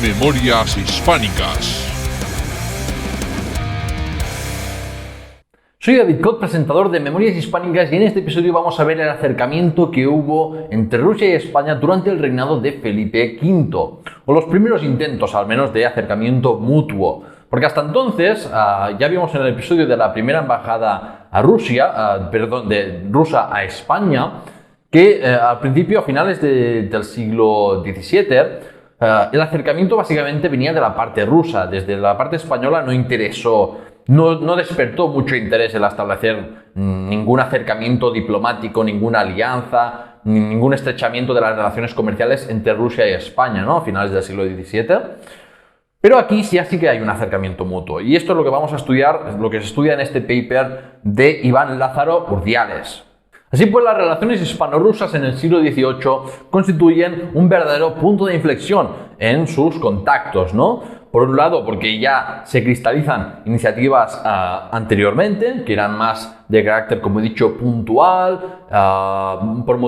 Memorias Hispánicas. Soy David Cot, presentador de Memorias Hispánicas, y en este episodio vamos a ver el acercamiento que hubo entre Rusia y España durante el reinado de Felipe V, o los primeros intentos al menos de acercamiento mutuo. Porque hasta entonces, ya vimos en el episodio de la primera embajada a Rusia, de rusa a España, que al principio, a finales del siglo XVII, el acercamiento básicamente venía de la parte rusa. Desde la parte española no despertó mucho interés el establecer ningún acercamiento diplomático, ninguna alianza, ningún estrechamiento de las relaciones comerciales entre Rusia y España, ¿no? A finales del siglo XVII. Pero aquí sí que hay un acercamiento mutuo. Y esto es lo que vamos a estudiar, lo que se estudia en este paper de Iván Lázaro Urdiales. Así pues, las relaciones hispano-rusas en el siglo XVIII constituyen un verdadero punto de inflexión en sus contactos, ¿no? Por un lado, porque ya se cristalizan iniciativas anteriormente, que eran más de carácter, como he dicho, puntual, por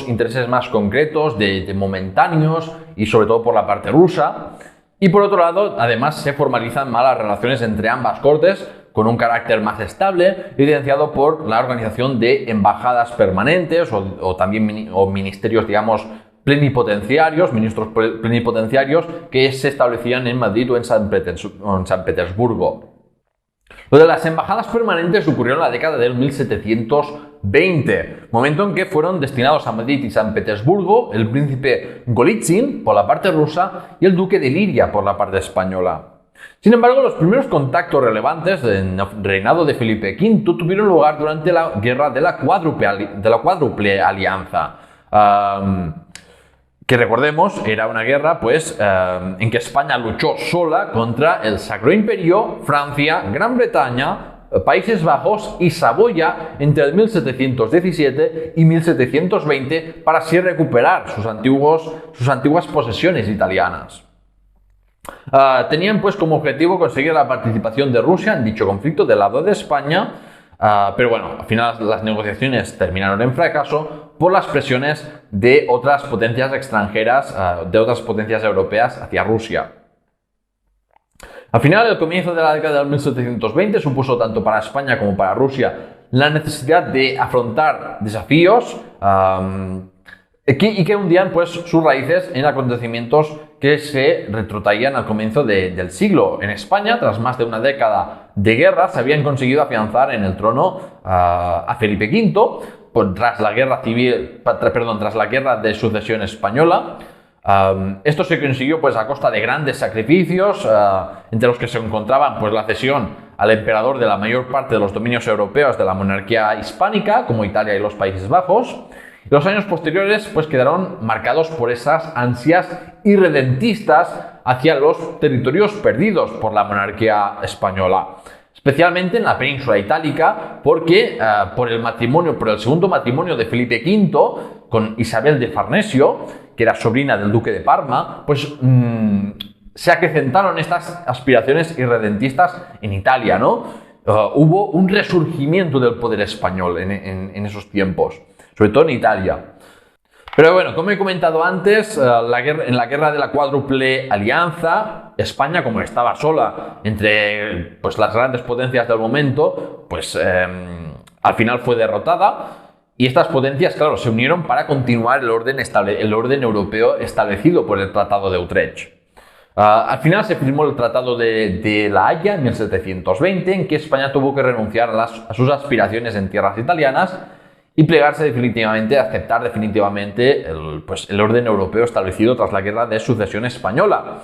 intereses más concretos, de momentáneos, y sobre todo por la parte rusa. Y por otro lado, además, se formalizan más las relaciones entre ambas cortes, con un carácter más estable, evidenciado por la organización de embajadas permanentes o ministerios, digamos, plenipotenciarios, ministros plenipotenciarios que se establecían en Madrid o en San Petersburgo. Lo de las embajadas permanentes ocurrió en la década del 1720, momento en que fueron destinados a Madrid y San Petersburgo el príncipe Golitsyn por la parte rusa y el duque de Liria por la parte española. Sin embargo, los primeros contactos relevantes del reinado de Felipe V tuvieron lugar durante la guerra de la cuádruple alianza, que recordemos era una guerra en que España luchó sola contra el Sacro Imperio, Francia, Gran Bretaña, Países Bajos y Saboya entre el 1717 y 1720 para así recuperar sus antiguas posesiones italianas. Tenían como objetivo conseguir la participación de Rusia en dicho conflicto del lado de España, pero bueno, al final las negociaciones terminaron en fracaso por las presiones de otras potencias extranjeras, de otras potencias europeas hacia Rusia. Al final, el comienzo de la década del 1720 supuso tanto para España como para Rusia la necesidad de afrontar desafíos y que hundían sus raíces en acontecimientos que se retrotraían al comienzo del siglo. En España, tras más de una década de guerra, se habían conseguido afianzar en el trono a Felipe V, tras la guerra de sucesión española. Esto se consiguió a costa de grandes sacrificios, entre los que se encontraban la cesión al emperador de la mayor parte de los dominios europeos de la monarquía hispánica, como Italia y los Países Bajos. Los años posteriores quedaron marcados por esas ansias irredentistas hacia los territorios perdidos por la monarquía española, especialmente en la península itálica, porque por el segundo matrimonio de Felipe V con Isabel de Farnesio, que era sobrina del duque de Parma, se acrecentaron estas aspiraciones irredentistas en Italia, ¿no? Hubo un resurgimiento del poder español en esos tiempos, sobre todo en Italia. Pero bueno, como he comentado antes, en la guerra de la cuádruple alianza, España, como estaba sola entre las grandes potencias del momento, al final fue derrotada. Y estas potencias, claro, se unieron para continuar el orden europeo establecido por el Tratado de Utrecht. Al final se firmó el Tratado de La Haya en 1720, en que España tuvo que renunciar a sus aspiraciones en tierras italianas y aceptar definitivamente el orden europeo establecido tras la guerra de sucesión española.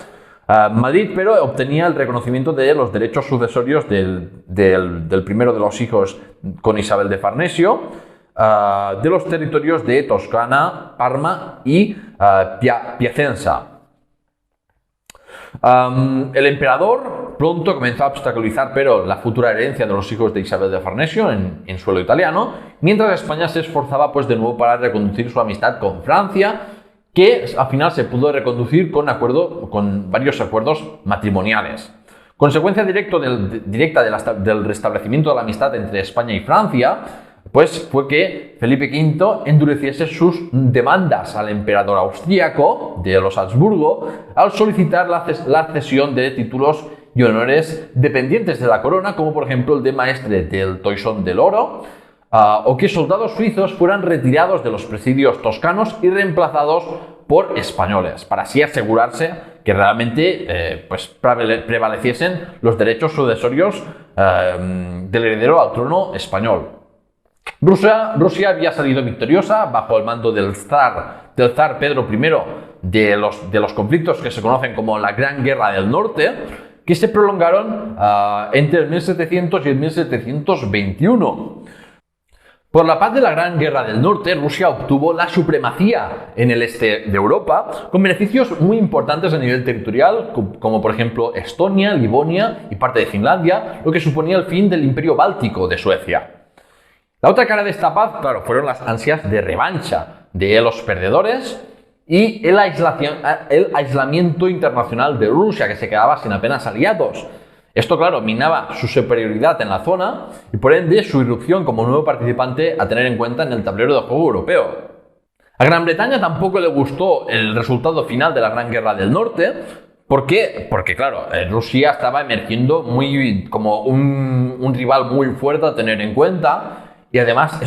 Madrid, pero obtenía el reconocimiento de los derechos sucesorios del primero de los hijos con Isabel de Farnesio, de los territorios de Toscana, Parma y Piacenza. El emperador pronto comenzó a obstaculizar la futura herencia de los hijos de Isabel de Farnesio en suelo italiano, mientras España se esforzaba de nuevo para reconducir su amistad con Francia, que al final se pudo reconducir con varios acuerdos matrimoniales. Consecuencia directa del restablecimiento de la amistad entre España y Francia, pues fue que Felipe V endureciese sus demandas al emperador austríaco de los Habsburgo al solicitar la cesión de títulos y honores dependientes de la corona, como por ejemplo el de maestre del Toisón del Oro, o que soldados suizos fueran retirados de los presidios toscanos y reemplazados por españoles, para así asegurarse que realmente prevaleciesen los derechos sucesorios del heredero al trono español. Rusia había salido victoriosa bajo el mando del zar Pedro I de los conflictos que se conocen como la Gran Guerra del Norte, que se prolongaron entre el 1700 y el 1721. Por la paz de la Gran Guerra del Norte, Rusia obtuvo la supremacía en el este de Europa, con beneficios muy importantes a nivel territorial, como por ejemplo Estonia, Livonia y parte de Finlandia, lo que suponía el fin del Imperio Báltico de Suecia. La otra cara de esta paz, claro, fueron las ansias de revancha de los perdedores y el aislamiento internacional de Rusia, que se quedaba sin apenas aliados. Esto, claro, minaba su superioridad en la zona y, por ende, su irrupción como nuevo participante a tener en cuenta en el tablero de juego europeo. A Gran Bretaña tampoco le gustó el resultado final de la Gran Guerra del Norte. ¿Por qué? Porque, claro, Rusia estaba emergiendo como un rival muy fuerte a tener en cuenta. Y además,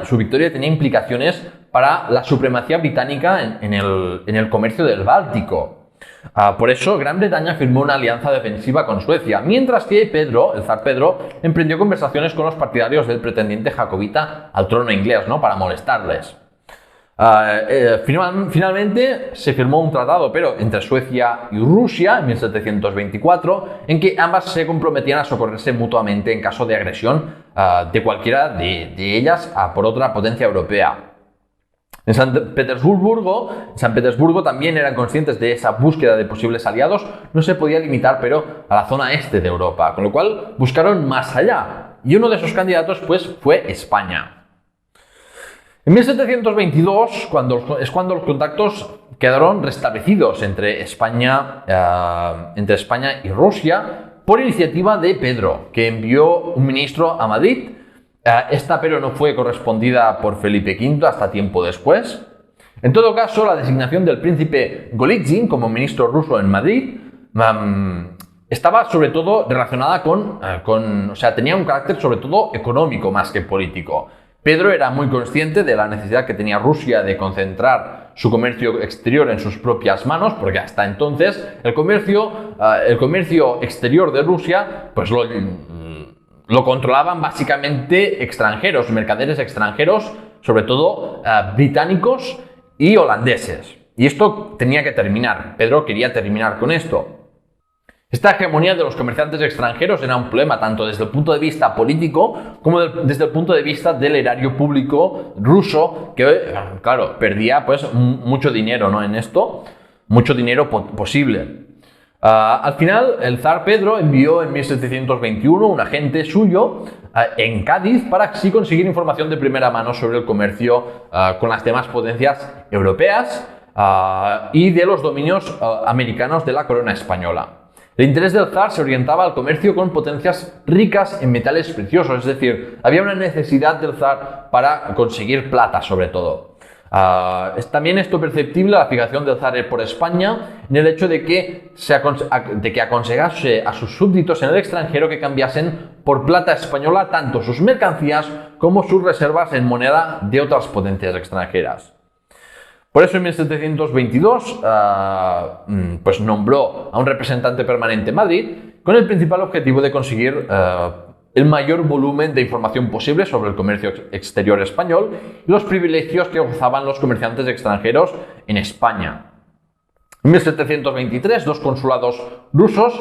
su victoria tenía implicaciones para la supremacía británica en el comercio del Báltico. Por eso, Gran Bretaña firmó una alianza defensiva con Suecia, mientras que el zar Pedro, emprendió conversaciones con los partidarios del pretendiente jacobita al trono inglés, ¿no?, para molestarles. Finalmente se firmó un tratado, pero entre Suecia y Rusia, en 1724, en que ambas se comprometían a socorrerse mutuamente en caso de agresión de cualquiera de ellas por otra potencia europea. En San Petersburgo también eran conscientes de esa búsqueda de posibles aliados. No se podía limitar, pero a la zona este de Europa, con lo cual buscaron más allá. Y uno de esos candidatos, pues, fue España. En 1722 es cuando los contactos quedaron restablecidos entre España y Rusia por iniciativa de Pedro, que envió un ministro a Madrid. Esta, pero, no fue correspondida por Felipe V hasta tiempo después. En todo caso, la designación del príncipe Golitsyn como ministro ruso en Madrid estaba sobre todo relacionada tenía un carácter sobre todo económico más que político. Pedro era muy consciente de la necesidad que tenía Rusia de concentrar su comercio exterior en sus propias manos, porque hasta entonces el comercio exterior de Rusia pues lo controlaban básicamente extranjeros, mercaderes extranjeros, sobre todo británicos y holandeses. Y esto tenía que terminar. Pedro quería terminar con esto. Esta hegemonía de los comerciantes extranjeros era un problema tanto desde el punto de vista político como desde el punto de vista del erario público ruso, que, claro, perdía pues mucho dinero, ¿no?, en esto, mucho dinero posible. Al final, el zar Pedro envió en 1721 un agente suyo en Cádiz para así conseguir información de primera mano sobre el comercio con las demás potencias europeas y de los dominios americanos de la corona española. El interés del zar se orientaba al comercio con potencias ricas en metales preciosos, es decir, había una necesidad del zar para conseguir plata sobre todo. Es también esto perceptible la fijación del zar por España en el hecho de que aconsejase a sus súbditos en el extranjero que cambiasen por plata española tanto sus mercancías como sus reservas en moneda de otras potencias extranjeras. Por eso en 1722 pues nombró a un representante permanente en Madrid con el principal objetivo de conseguir el mayor volumen de información posible sobre el comercio exterior español y los privilegios que gozaban los comerciantes extranjeros en España. En 1723, 2 consulados rusos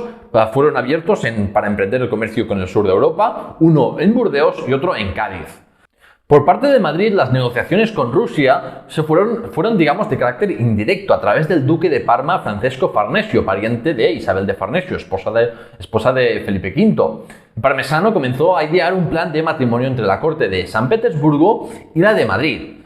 fueron abiertos para emprender el comercio con el sur de Europa, uno en Burdeos y otro en Cádiz. Por parte de Madrid, las negociaciones con Rusia fueron, digamos, de carácter indirecto a través del duque de Parma, Francesco Farnesio, pariente de Isabel de Farnesio, esposa de Felipe V. El parmesano comenzó a idear un plan de matrimonio entre la corte de San Petersburgo y la de Madrid.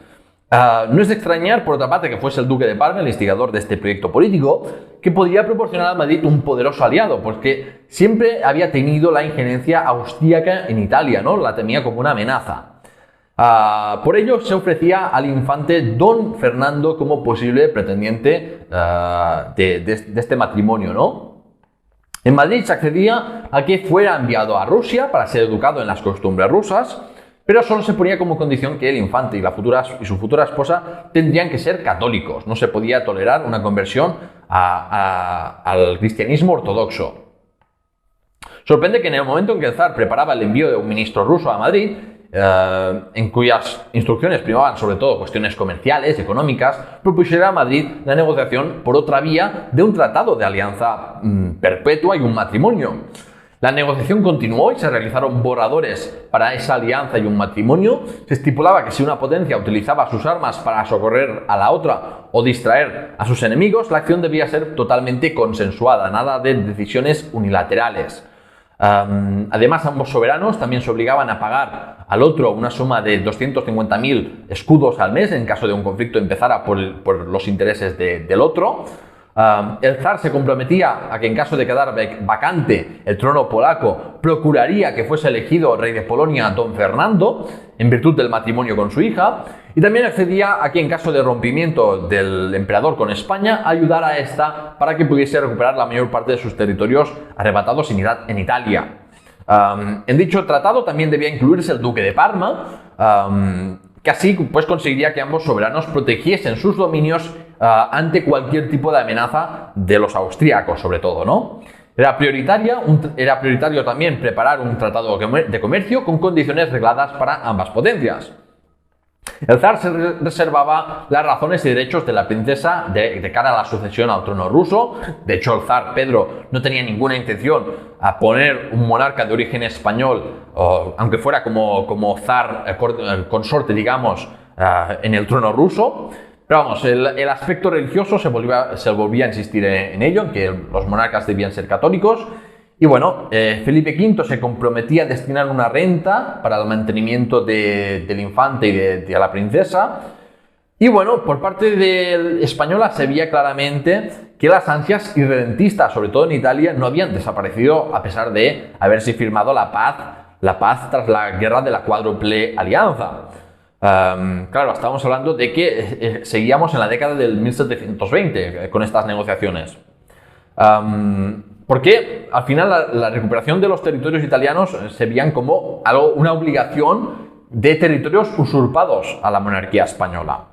No es de extrañar, por otra parte, que fuese el duque de Parma el instigador de este proyecto político, que podría proporcionar a Madrid un poderoso aliado, porque siempre había tenido la injerencia austríaca en Italia, ¿no? La temía como una amenaza. Por ello se ofrecía al infante Don Fernando como posible pretendiente de este matrimonio, ¿no? En Madrid se accedía a que fuera enviado a Rusia para ser educado en las costumbres rusas, pero solo se ponía como condición que el infante y su futura esposa tendrían que ser católicos. No se podía tolerar una conversión al cristianismo ortodoxo. Sorprende que en el momento en que el zar preparaba el envío de un ministro ruso a Madrid, en cuyas instrucciones primaban sobre todo cuestiones comerciales, económicas, propusiera a Madrid la negociación por otra vía de un tratado de alianza perpetua y un matrimonio. La negociación continuó y se realizaron borradores para esa alianza y un matrimonio. Se estipulaba que si una potencia utilizaba sus armas para socorrer a la otra o distraer a sus enemigos, la acción debía ser totalmente consensuada, nada de decisiones unilaterales. Además, ambos soberanos también se obligaban a pagar al otro una suma de 250.000 escudos al mes en caso de un conflicto empezara por los intereses del otro. El zar se comprometía a que en caso de quedar vacante el trono polaco, procuraría que fuese elegido rey de Polonia Don Fernando, en virtud del matrimonio con su hija, y también accedía a que en caso de rompimiento del emperador con España, ayudara a esta para que pudiese recuperar la mayor parte de sus territorios arrebatados en Italia. En dicho tratado también debía incluirse el duque de Parma, que así pues conseguiría que ambos soberanos protegiesen sus dominios ante cualquier tipo de amenaza de los austríacos, sobre todo, ¿no? Era prioritario también preparar un tratado de comercio con condiciones regladas para ambas potencias. El zar se reservaba las razones y derechos de la princesa de cara a la sucesión al trono ruso. De hecho, el zar Pedro no tenía ninguna intención a poner un monarca de origen español, aunque fuera como zar consorte, digamos, en el trono ruso. Pero vamos, el aspecto religioso se volvía a insistir en ello, en que los monarcas debían ser católicos. Y bueno, Felipe V se comprometía a destinar una renta para el mantenimiento del infante y de la princesa. Y bueno, por parte española se veía claramente que las ansias irredentistas, sobre todo en Italia, no habían desaparecido a pesar de haberse firmado la paz tras la guerra de la Cuádruple Alianza. Claro, estábamos hablando de que seguíamos en la década del 1720 con estas negociaciones. Porque al final la recuperación de los territorios italianos se veían como una obligación de territorios usurpados a la monarquía española.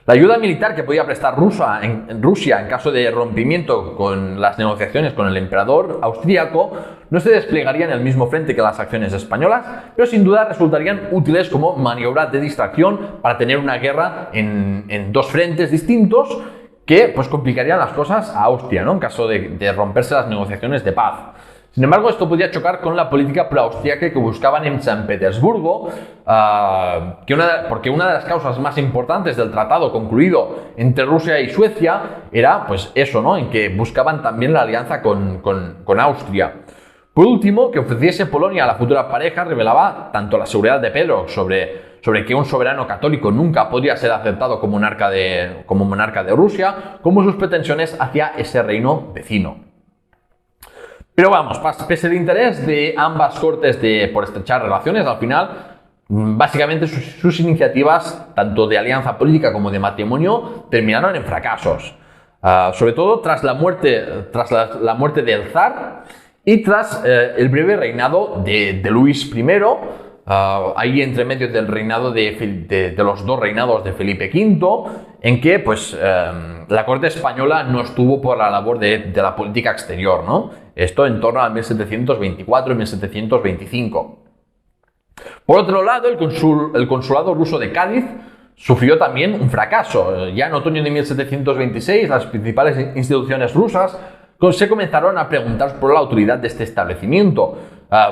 La ayuda militar que podía prestar Rusia en caso de rompimiento con las negociaciones con el emperador austríaco no se desplegaría en el mismo frente que las acciones españolas, pero sin duda resultarían útiles como maniobras de distracción para tener una guerra en dos frentes distintos que pues complicarían las cosas a Austria, ¿no? En caso de romperse las negociaciones de paz. Sin embargo, esto podía chocar con la política proaustriaca que buscaban en San Petersburgo, porque una de las causas más importantes del tratado concluido entre Rusia y Suecia era pues eso, ¿no? En que buscaban también la alianza con Austria. Por último, que ofreciese Polonia a la futura pareja revelaba tanto la seguridad de Pedro sobre que un soberano católico nunca podría ser aceptado como monarca de Rusia, como sus pretensiones hacia ese reino vecino. Pero vamos, pese al interés de ambas cortes por estrechar relaciones, al final, básicamente sus iniciativas, tanto de alianza política como de matrimonio, terminaron en fracasos. Sobre todo tras la muerte del zar y tras el breve reinado de Luis I, ahí entre medio del reinado de los dos reinados de Felipe V, en que pues la corte española no estuvo por la labor de la política exterior, ¿no? Esto en torno a 1724 y 1725. Por otro lado, el consulado ruso de Cádiz sufrió también un fracaso. Ya en otoño de 1726, las principales instituciones rusas se comenzaron a preguntar por la autoridad de este establecimiento,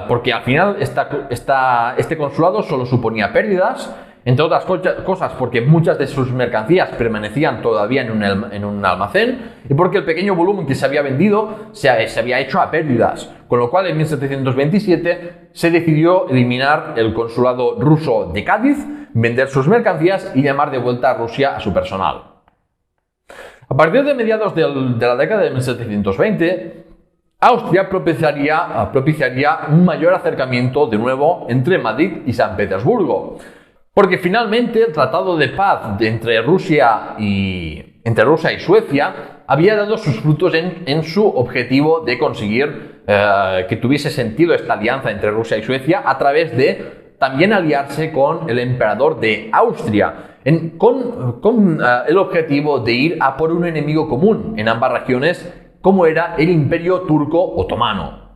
porque al final este consulado solo suponía pérdidas, entre otras cosas porque muchas de sus mercancías permanecían todavía en un almacén y porque el pequeño volumen que se había vendido se había hecho a pérdidas, con lo cual en 1727 se decidió eliminar el consulado ruso de Cádiz, vender sus mercancías y llamar de vuelta a Rusia a su personal. A partir de mediados de la década de 1720, Austria propiciaría un mayor acercamiento de nuevo entre Madrid y San Petersburgo, porque finalmente el tratado de paz entre Rusia y Suecia había dado sus frutos en su objetivo de conseguir que tuviese sentido esta alianza entre Rusia y Suecia a través de también aliarse con el emperador de Austria, con el objetivo de ir a por un enemigo común en ambas regiones, como era el Imperio Turco Otomano.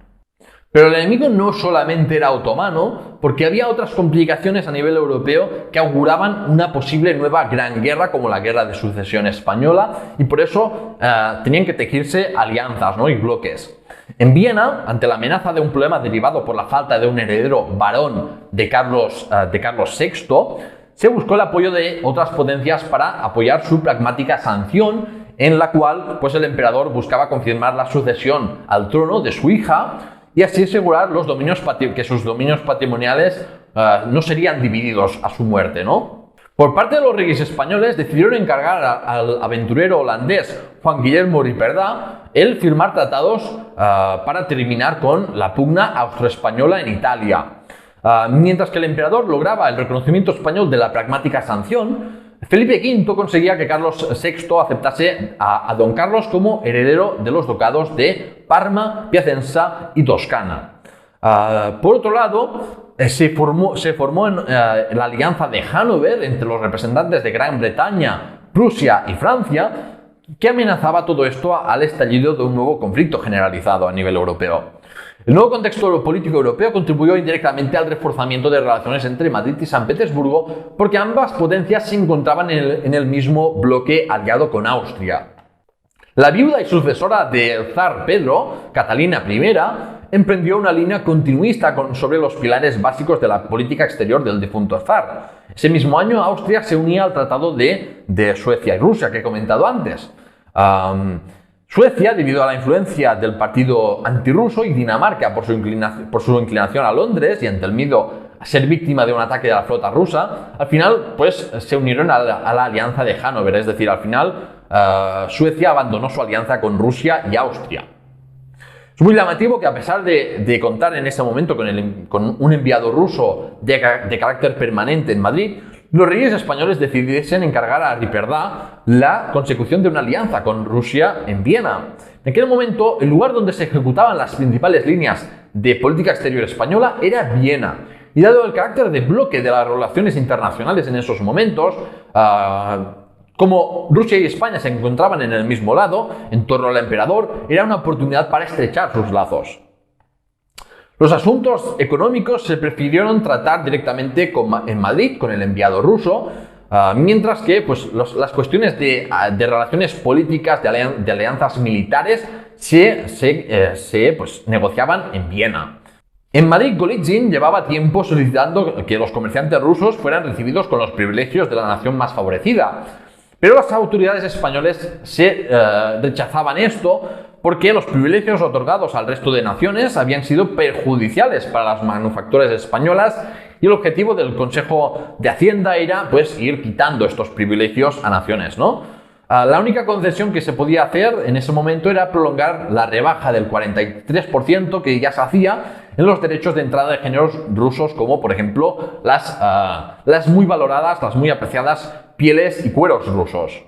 Pero el enemigo no solamente era otomano, porque había otras complicaciones a nivel europeo que auguraban una posible nueva gran guerra, como la Guerra de Sucesión Española, y por eso tenían que tejerse alianzas, ¿no? Y bloques. En Viena, ante la amenaza de un problema derivado por la falta de un heredero varón de Carlos VI, se buscó el apoyo de otras potencias para apoyar su pragmática sanción, en la cual pues, el emperador buscaba confirmar la sucesión al trono de su hija y así asegurar que sus dominios patrimoniales no serían divididos a su muerte, ¿no? Por parte de los reyes españoles decidieron encargar al aventurero holandés Juan Guillermo Ripperda el firmar tratados para terminar con la pugna austroespañola en Italia. Mientras que el emperador lograba el reconocimiento español de la pragmática sanción, Felipe V conseguía que Carlos VI aceptase a don Carlos como heredero de los ducados de Parma, Piacenza y Toscana. Por otro lado, se formó la alianza de Hannover entre los representantes de Gran Bretaña, Prusia y Francia, que amenazaba todo esto al estallido de un nuevo conflicto generalizado a nivel europeo. El nuevo contexto político europeo contribuyó indirectamente al reforzamiento de relaciones entre Madrid y San Petersburgo, porque ambas potencias se encontraban en el mismo bloque aliado con Austria. La viuda y sucesora del zar Pedro, Catalina I, emprendió una línea continuista sobre los pilares básicos de la política exterior del difunto zar. Ese mismo año, Austria se unía al tratado de Suecia y Rusia que he comentado antes. Suecia, debido a la influencia del partido antirruso, y Dinamarca por su inclinación a Londres y ante el miedo a ser víctima de un ataque de la flota rusa, al final pues se unieron a la alianza de Hannover, es decir, al final Suecia abandonó su alianza con Rusia y Austria. Es muy llamativo que a pesar de contar en ese momento con un enviado ruso de carácter permanente en Madrid, los reyes españoles decidiesen encargar a Ripperda la consecución de una alianza con Rusia en Viena. En aquel momento, el lugar donde se ejecutaban las principales líneas de política exterior española era Viena. Y dado el carácter de bloque de las relaciones internacionales en esos momentos, como Rusia y España se encontraban en el mismo lado, en torno al emperador, era una oportunidad para estrechar sus lazos. Los asuntos económicos se prefirieron tratar directamente en Madrid con el enviado ruso, mientras que pues, las cuestiones de relaciones políticas, de alianzas militares, se negociaban en Viena. En Madrid, Golitsyn llevaba tiempo solicitando que los comerciantes rusos fueran recibidos con los privilegios de la nación más favorecida, pero las autoridades españoles rechazaban esto porque los privilegios otorgados al resto de naciones habían sido perjudiciales para las manufacturas españolas y el objetivo del Consejo de Hacienda era pues ir quitando estos privilegios a naciones, ¿no? La única concesión que se podía hacer en ese momento era prolongar la rebaja del 43% que ya se hacía en los derechos de entrada de géneros rusos, como por ejemplo las muy valoradas, las muy apreciadas pieles y cueros rusos.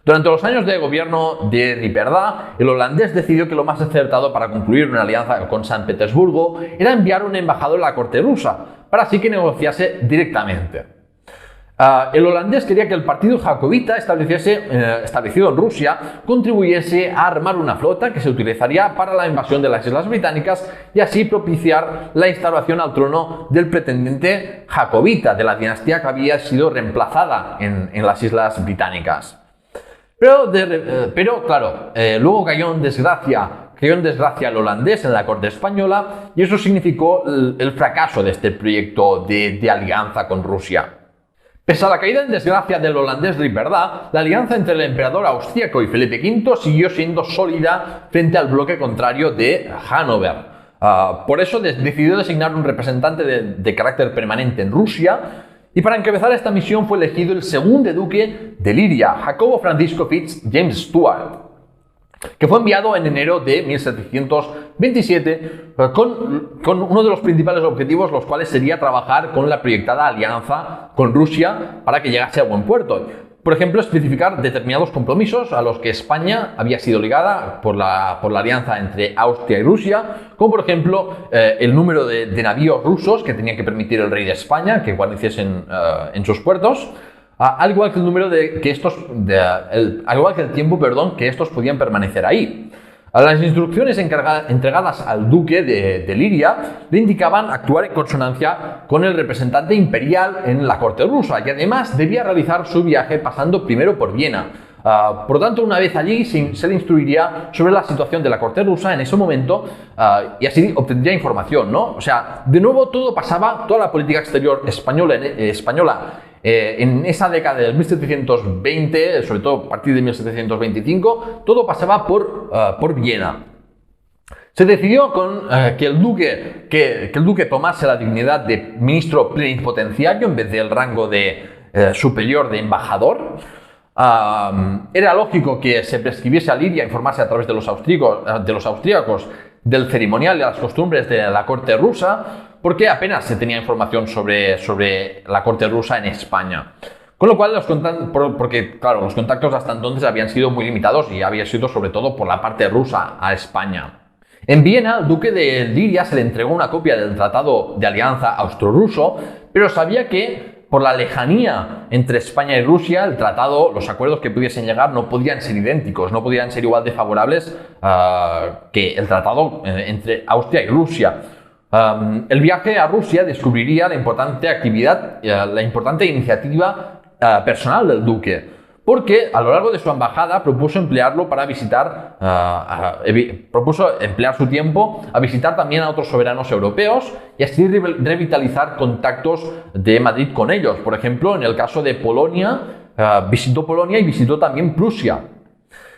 Durante los años de gobierno de Ripperda, el holandés decidió que lo más acertado para concluir una alianza con San Petersburgo era enviar un embajador a la corte rusa, para así que negociase directamente. El holandés quería que el partido jacobita establecido en Rusia contribuyese a armar una flota que se utilizaría para la invasión de las Islas Británicas y así propiciar la instauración al trono del pretendiente jacobita de la dinastía que había sido reemplazada en las Islas Británicas. Pero claro, luego cayó en desgracia el holandés en la corte española y eso significó el fracaso de este proyecto de alianza con Rusia. Pese a la caída en desgracia del holandés Ripperda, la alianza entre el emperador austríaco y Felipe V siguió siendo sólida frente al bloque contrario de Hannover. Por eso decidió designar un representante de carácter permanente en Rusia y para encabezar esta misión fue elegido el segundo duque de Liria, Jacobo Francisco Fitz James Stuart. que fue enviado en enero de 1727 con uno de los principales objetivos, los cuales sería trabajar con la proyectada alianza con Rusia para que llegase a buen puerto. Por ejemplo, especificar determinados compromisos a los que España había sido ligada por la alianza entre Austria y Rusia, como por ejemplo el número de navíos rusos que tenía que permitir el rey de España que guarneciesen en sus puertos, al igual que el número al igual que el tiempo, que estos podían permanecer ahí. Las instrucciones entregadas al duque de Liria le indicaban actuar en consonancia con el representante imperial en la corte rusa y además debía realizar su viaje pasando primero por Viena. Por lo tanto, una vez allí se le instruiría sobre la situación de la corte rusa en ese momento y así obtendría información, ¿no? O sea, de nuevo toda la política exterior española en esa década del 1720, sobre todo a partir de 1725, todo pasaba por Viena. Se decidió que el duque tomase la dignidad de ministro plenipotenciario en vez del rango de superior de embajador. Era lógico que se prescribiese a Liria informarse a través de los austríacos del ceremonial y de las costumbres de la corte rusa, porque apenas se tenía información sobre la corte rusa en España. Con lo cual, los contactos hasta entonces habían sido muy limitados y había sido sobre todo por la parte rusa a España. En Viena, al duque de Liria se le entregó una copia del Tratado de Alianza Austro-Ruso, pero sabía que por la lejanía entre España y Rusia, los acuerdos que pudiesen llegar no podían ser idénticos, no podían ser igual de favorables que el tratado entre Austria y Rusia. El viaje a Rusia descubriría la importante iniciativa personal del duque, porque a lo largo de su embajada propuso emplear su tiempo a visitar también a otros soberanos europeos y así revitalizar contactos de Madrid con ellos. Por ejemplo, en el caso de Polonia, visitó Polonia y visitó también Prusia.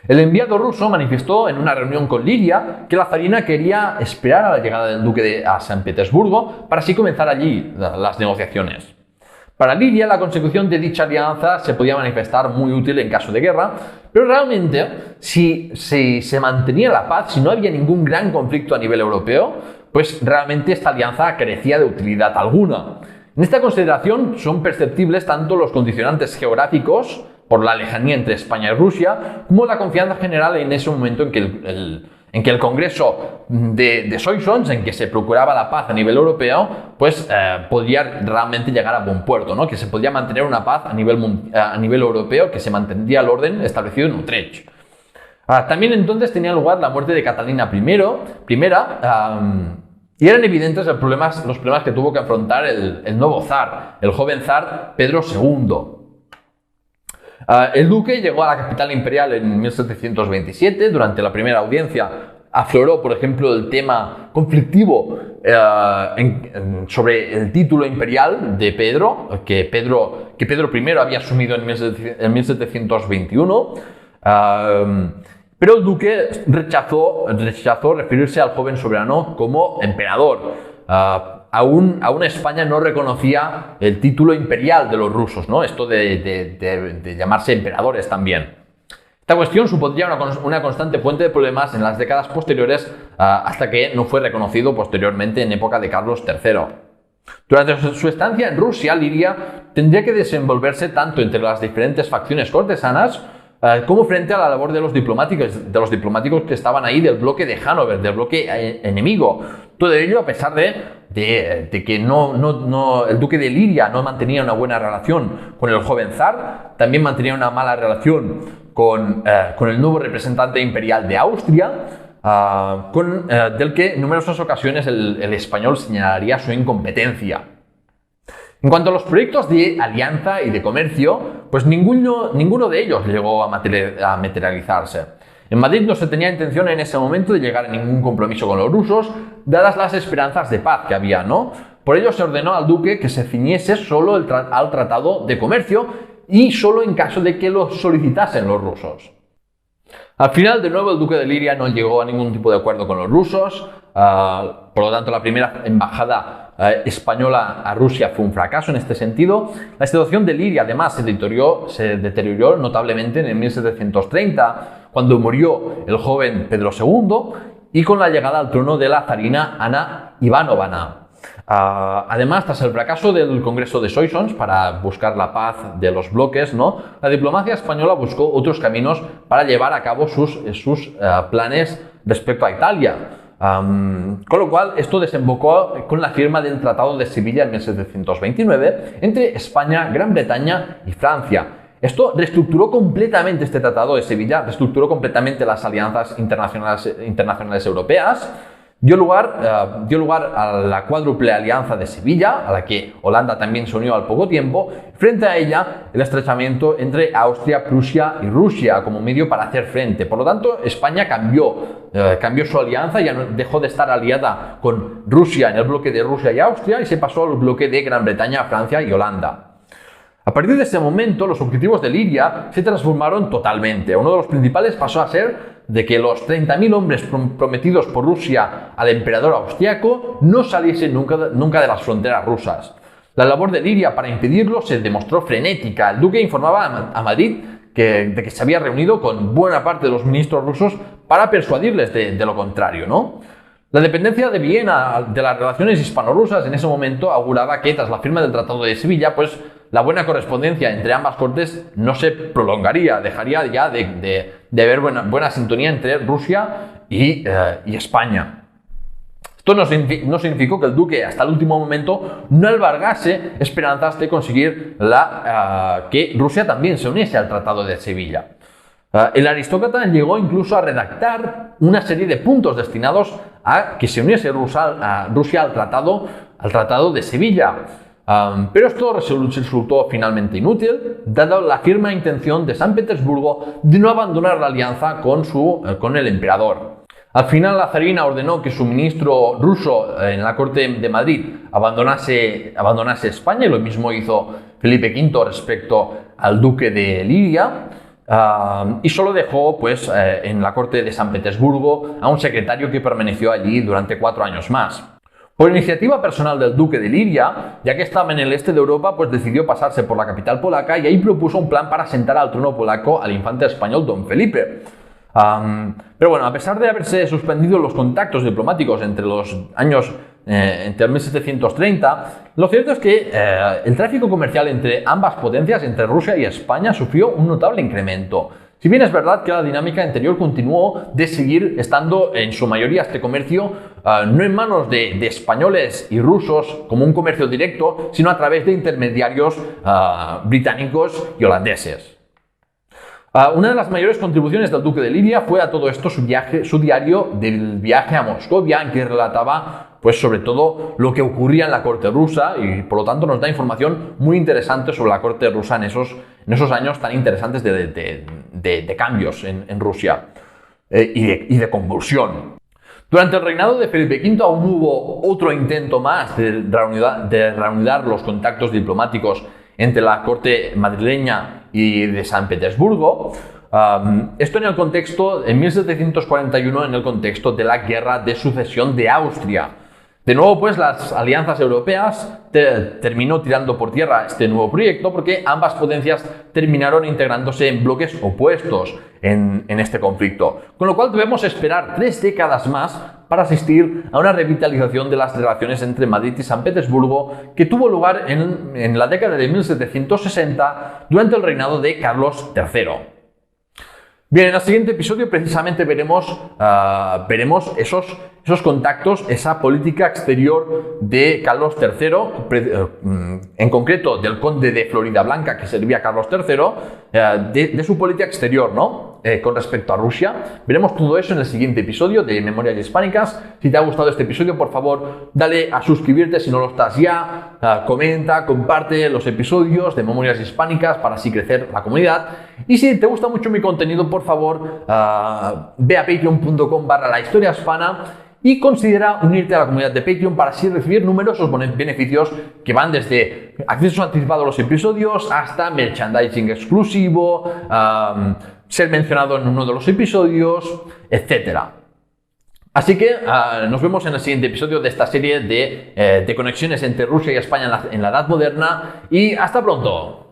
El enviado ruso manifestó en una reunión con Liria que la zarina quería esperar a la llegada del duque a San Petersburgo para así comenzar allí las negociaciones. Para Liria, la consecución de dicha alianza se podía manifestar muy útil en caso de guerra, pero realmente, si se mantenía la paz, si no había ningún gran conflicto a nivel europeo, pues realmente esta alianza carecía de utilidad alguna. En esta consideración son perceptibles tanto los condicionantes geográficos, por la lejanía entre España y Rusia, como la confianza general en ese momento en que el Congreso de Soissons, en que se procuraba la paz a nivel europeo, pues podía realmente llegar a buen puerto, ¿no? Que se podía mantener una paz a nivel europeo, que se mantendría el orden establecido en Utrecht. También entonces tenía lugar la muerte de Catalina I, y eran evidentes los problemas que tuvo que afrontar el nuevo zar, el joven zar Pedro II. El duque llegó a la capital imperial en 1727. Durante la primera audiencia afloró, por ejemplo, el tema conflictivo sobre el título imperial de Pedro, que Pedro I había asumido en 1721. Pero el duque rechazó referirse al joven soberano como emperador. Aún España no reconocía el título imperial de los rusos, ¿no? Esto de llamarse emperadores también. Esta cuestión supondría una constante fuente de problemas en las décadas posteriores hasta que no fue reconocido posteriormente en época de Carlos III. Durante su estancia en Rusia, Liria tendría que desenvolverse tanto entre las diferentes facciones cortesanas como frente a la labor de los diplomáticos que estaban ahí del bloque de Hannover, del bloque enemigo. Todo ello a pesar de que el duque de Liria no mantenía una buena relación con el joven zar, también mantenía una mala relación con el nuevo representante imperial de Austria, del que en numerosas ocasiones el español señalaría su incompetencia. En cuanto a los proyectos de alianza y de comercio, pues ninguno de ellos llegó a materializarse. En Madrid no se tenía intención en ese momento de llegar a ningún compromiso con los rusos, dadas las esperanzas de paz que había, ¿no? Por ello se ordenó al duque que se ciñese solo al tratado de comercio y solo en caso de que lo solicitasen los rusos. Al final, de nuevo, el duque de Liria no llegó a ningún tipo de acuerdo con los rusos, por lo tanto la primera embajada española a Rusia fue un fracaso en este sentido. La situación de Liria además se deterioró notablemente en el 1730, cuando murió el joven Pedro II y con la llegada al trono de la zarina Ana Ivanovna. Además, tras el fracaso del Congreso de Soissons para buscar la paz de los bloques, la diplomacia española buscó otros caminos para llevar a cabo sus planes respecto a Italia. Con lo cual, esto desembocó con la firma del Tratado de Sevilla en 1729 entre España, Gran Bretaña y Francia. Esto reestructuró completamente este Tratado de Sevilla, reestructuró completamente las alianzas internacionales europeas, dio lugar a la cuádruple alianza de Sevilla, a la que Holanda también se unió al poco tiempo. Frente a ella, el estrechamiento entre Austria, Prusia y Rusia como medio para hacer frente. Por lo tanto, España cambió su alianza, ya dejó de estar aliada con Rusia en el bloque de Rusia y Austria y se pasó al bloque de Gran Bretaña, Francia y Holanda. A partir de ese momento, los objetivos de Liria se transformaron totalmente. Uno de los principales pasó a ser de que los 30.000 hombres prometidos por Rusia al emperador austriaco no saliesen nunca de las fronteras rusas. La labor de Liria para impedirlo se demostró frenética. El duque informaba a Madrid de que se había reunido con buena parte de los ministros rusos para persuadirles de lo contrario, La dependencia de Viena de las relaciones hispano-rusas en ese momento auguraba que tras la firma del Tratado de Sevilla, pues la buena correspondencia entre ambas cortes no se prolongaría, dejaría ya de haber buena sintonía entre Rusia y España. Esto no significó que el duque hasta el último momento no albergase esperanzas de conseguir que Rusia también se uniese al Tratado de Sevilla. El aristócrata llegó incluso a redactar una serie de puntos destinados a que se uniese Rusia al Tratado de Sevilla. Pero esto resultó finalmente inútil, dada la firme intención de San Petersburgo de no abandonar la alianza con el emperador. Al final, la zarina ordenó que su ministro ruso en la corte de Madrid abandonase España, y lo mismo hizo Felipe V respecto al duque de Liria. Y solo dejó en la corte de San Petersburgo a un secretario que permaneció allí durante 4 años más. Por iniciativa personal del duque de Liria, ya que estaba en el este de Europa, decidió pasarse por la capital polaca y ahí propuso un plan para sentar al trono polaco al infante español don Felipe. Pero bueno, a pesar de haberse suspendido los contactos diplomáticos entre el 1730, lo cierto es que el tráfico comercial entre ambas potencias, entre Rusia y España, sufrió un notable incremento. Si bien es verdad que la dinámica anterior continuó de seguir estando en su mayoría este comercio no en manos de españoles y rusos como un comercio directo, sino a través de intermediarios británicos y holandeses. Una de las mayores contribuciones del duque de Liria fue a todo esto su diario del viaje a Moscovia, en que relataba sobre todo lo que ocurría en la corte rusa, y por lo tanto nos da información muy interesante sobre la corte rusa en esos años tan interesantes de cambios en Rusia y de convulsión. Durante el reinado de Felipe V aún hubo otro intento más de reanudar los contactos diplomáticos entre la corte madrileña y de San Petersburgo. Esto en 1741, en el contexto de la Guerra de Sucesión de Austria. De nuevo, las alianzas europeas terminó tirando por tierra este nuevo proyecto, porque ambas potencias terminaron integrándose en bloques opuestos en este conflicto. Con lo cual debemos esperar 3 décadas más para asistir a una revitalización de las relaciones entre Madrid y San Petersburgo, que tuvo lugar en la década de 1760 durante el reinado de Carlos III. Bien, en el siguiente episodio precisamente veremos esos contactos, esa política exterior de Carlos III, en concreto del conde de Floridablanca que servía a Carlos III, de su política exterior, con respecto a Rusia. Veremos todo eso en el siguiente episodio de Memorias Hispánicas. Si te ha gustado este episodio, por favor, dale a suscribirte si no lo estás ya, comenta, comparte los episodios de Memorias Hispánicas para así crecer la comunidad. Y si te gusta mucho mi contenido, por favor, ve a patreon.com/lahistoriahispana y considera unirte a la comunidad de Patreon para así recibir numerosos beneficios que van desde acceso anticipado a los episodios hasta merchandising exclusivo, ser mencionado en uno de los episodios, etc. Así que nos vemos en el siguiente episodio de esta serie de conexiones entre Rusia y España en la Edad Moderna y hasta pronto.